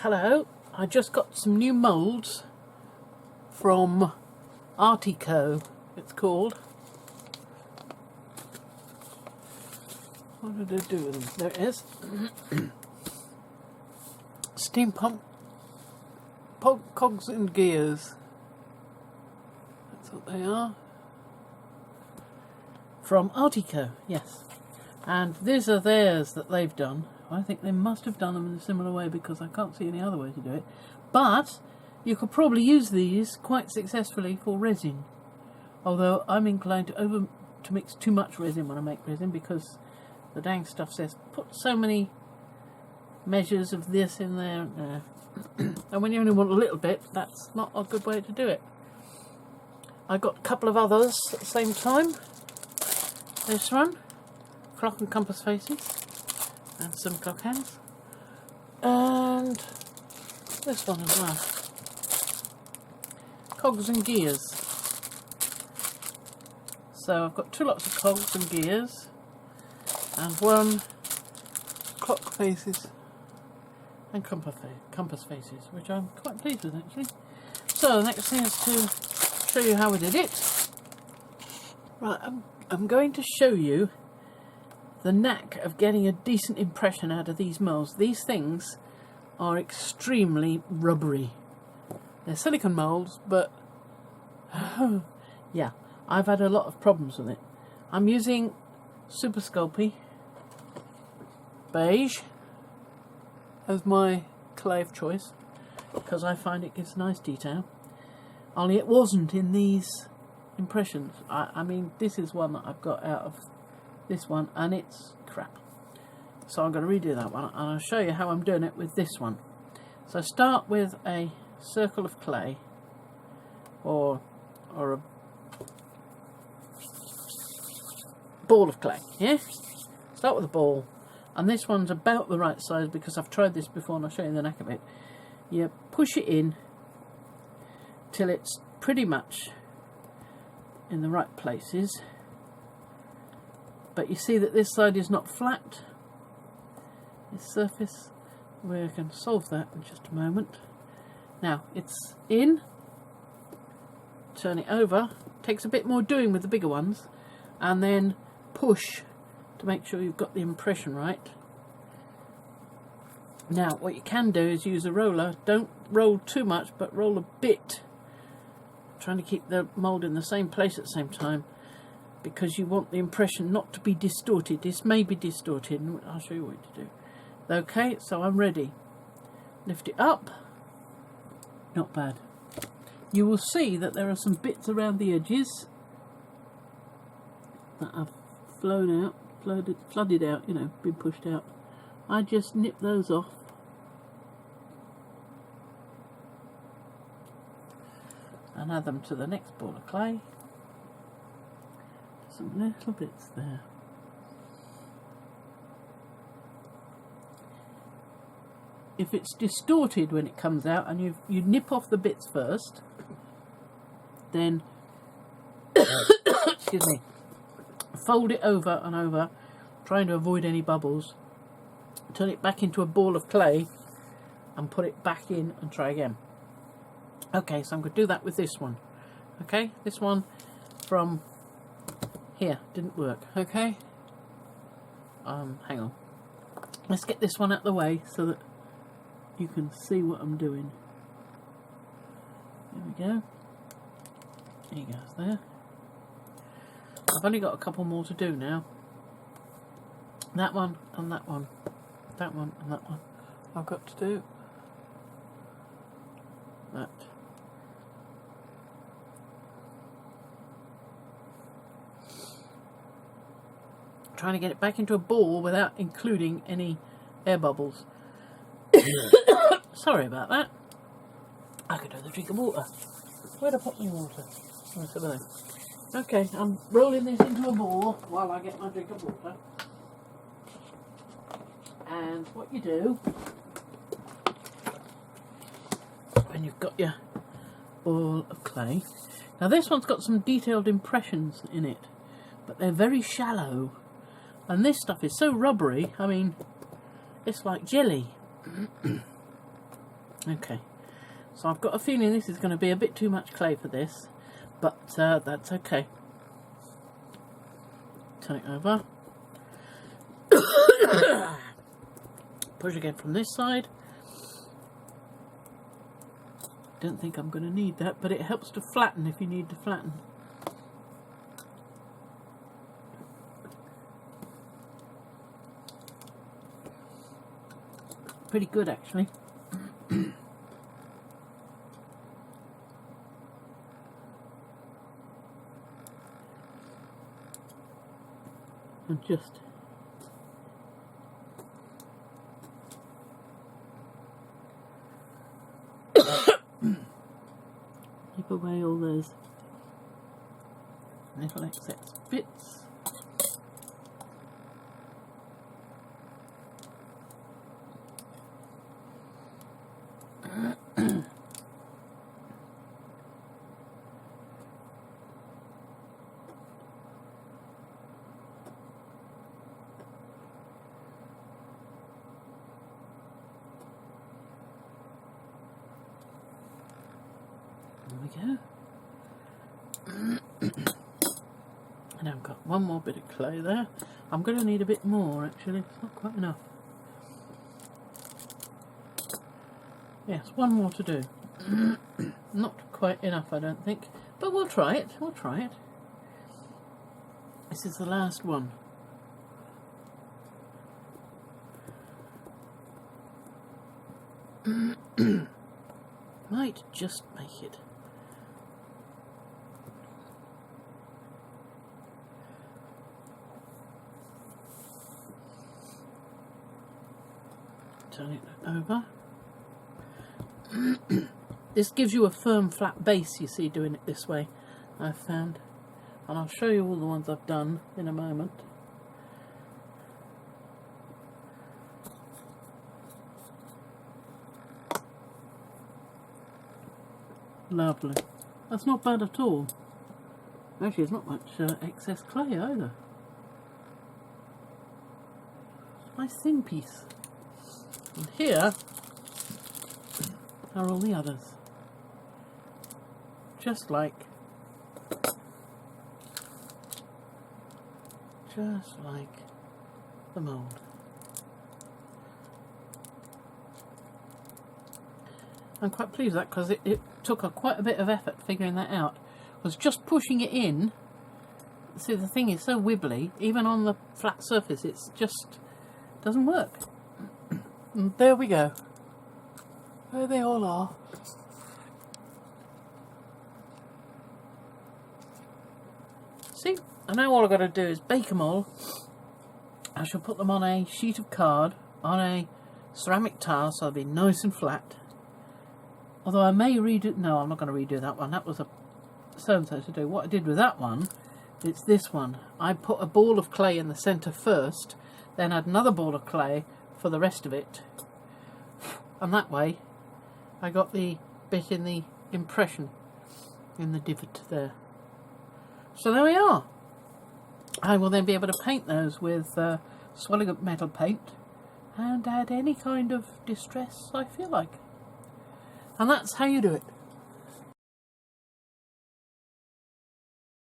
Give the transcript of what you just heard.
Hello, I just got some new moulds from Artico, it's called. What did I do with them? There it is. Steam pump, cogs and gears. That's what they are. From Artico, yes. And these are theirs that they've done. I think they must have done them in a similar way because I can't see any other way to do it. But you could probably use these quite successfully for resin. Although I'm inclined to mix too much resin when I make resin because the dang stuff says put so many measures of this in there. And when you only want a little bit, that's not a good way to do it. I got a couple of others at the same time. This one, clock and compass faces, and some clock hands, and this one as well, cogs and gears. So I've got two lots of cogs and gears, and one clock faces and compass faces, which I'm quite pleased with actually. So the next thing is to show you how we did it. Right, I'm going to show you the knack of getting a decent impression out of these moulds. These things are extremely rubbery. They're silicone moulds, but yeah, I've had a lot of problems with it. I'm using Super Sculpey Beige as my clay of choice because I find it gives nice detail. Only it wasn't in these impressions. I mean, this is one that I've got out of this one and it's crap. So I'm going to redo that one and I'll show you how I'm doing it with this one. So start with a circle of clay or a ball of clay, yeah? Start with a ball, and this one's about the right size because I've tried this before and I'll show you the knack of it. You push it in till it's pretty much in the right places, but you see that this side is not flat, this surface. We can solve that in just a moment. Now it's in, turn it over, takes a bit more doing with the bigger ones, and then push to make sure you've got the impression right. Now what you can do is use a roller. Don't roll too much, but roll a bit, trying to keep the mould in the same place at the same time because you want the impression not to be distorted. This may be distorted and I'll show you what to do. Okay, so I'm ready. Lift it up. Not bad. You will see that there are some bits around the edges that have flown out, flooded out, you know, been pushed out. I just nip those off. And add them to the next ball of clay. Some little bits there. If it's distorted when it comes out and you nip off the bits first, then excuse me, fold it over and over, trying to avoid any bubbles, turn it back into a ball of clay and put it back in and try again. Okay, so I'm going to do that with this one. Okay, this one from here didn't work. Okay, hang on. Let's get this one out of the way so that you can see what I'm doing. There we go. There he goes there. I've only got a couple more to do now. That one and that one. That one and that one. I've got to do that. Trying to get it back into a ball without including any air bubbles. Sorry about that. I could do the drink of water. Where'd I put my water? Oh, it's over there. Okay, I'm rolling this into a ball while I get my drink of water. And what you do when you've got your ball of clay. Now this one's got some detailed impressions in it, but they're very shallow. And this stuff is so rubbery, I mean, it's like jelly. Okay, so I've got a feeling this is going to be a bit too much clay for this, but that's okay. Turn it over. Push again from this side. Don't think I'm going to need that, but it helps to flatten if you need to flatten. Pretty good actually. And just keep away all those little excess bits. There we go. And I've got one more bit of clay there. I'm going to need a bit more actually, it's not quite enough. Yes, one more to do. Not quite enough I don't think, but we'll try it, we'll try it. This is the last one. Might just make it. Turn it over. This gives you a firm flat base, you see, doing it this way, I've found. And I'll show you all the ones I've done in a moment. Lovely. That's not bad at all. Actually, there's not much excess clay either. Nice thin piece. And here are all the others. Just like the mould. I'm quite pleased with that because it took quite a bit of effort figuring that out. I was just pushing it in. See, the thing is so wibbly, even on the flat surface, it's just doesn't work. And there we go. There they all are. See, and now all I've got to do is bake them all. I shall put them on a sheet of card, on a ceramic tile, so they'll be nice and flat. Although I may redo, no, I'm not going to redo that one. That was a so-and-so to do. What I did with that one, it's this one. I put a ball of clay in the centre first, then add another ball of clay for the rest of it. And that way, I got the bit in the impression, in the divot there. So there we are. I will then be able to paint those with swelling up metal paint and add any kind of distress I feel like. And that's how you do it.